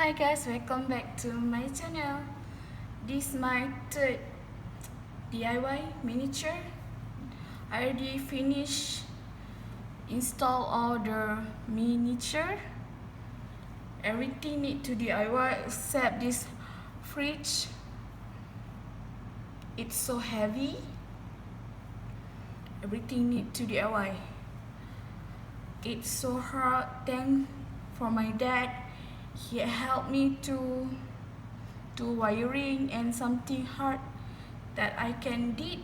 Hi guys, welcome back to my channel. This is my third DIY miniature. I already finished install all the miniature. Everything need to DIY except this fridge. It's so heavy. Everything need to DIY. It's so hard. Thanks for my dad. He helped me to do wiring and something hard that I can did.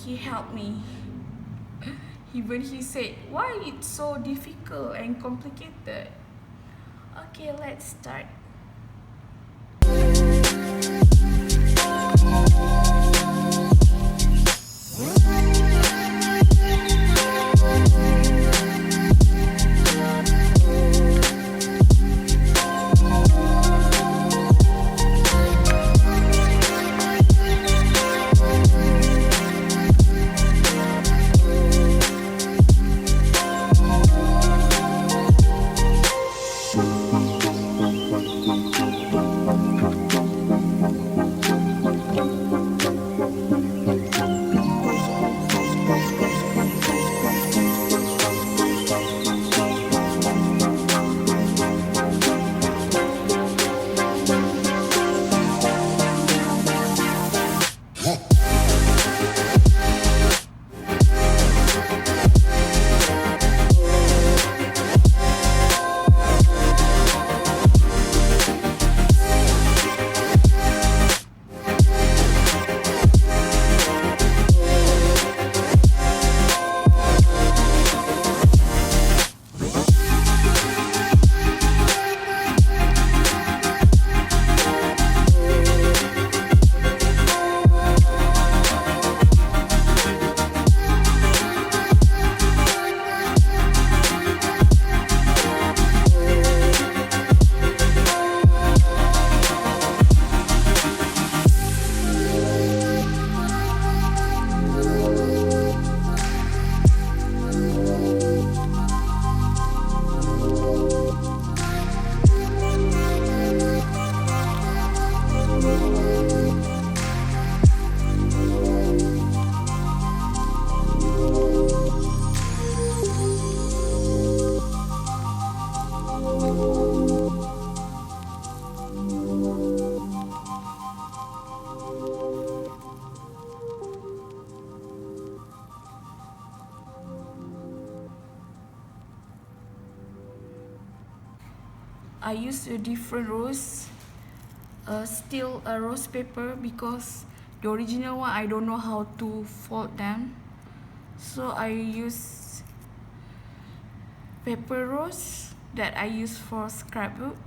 He helped me. Even he said, why it's so difficult and complicated? Okay, let's start. I use a different rose, still a rose paper, because the original one I don't know how to fold them, so I use paper rose that I use for scrapbook.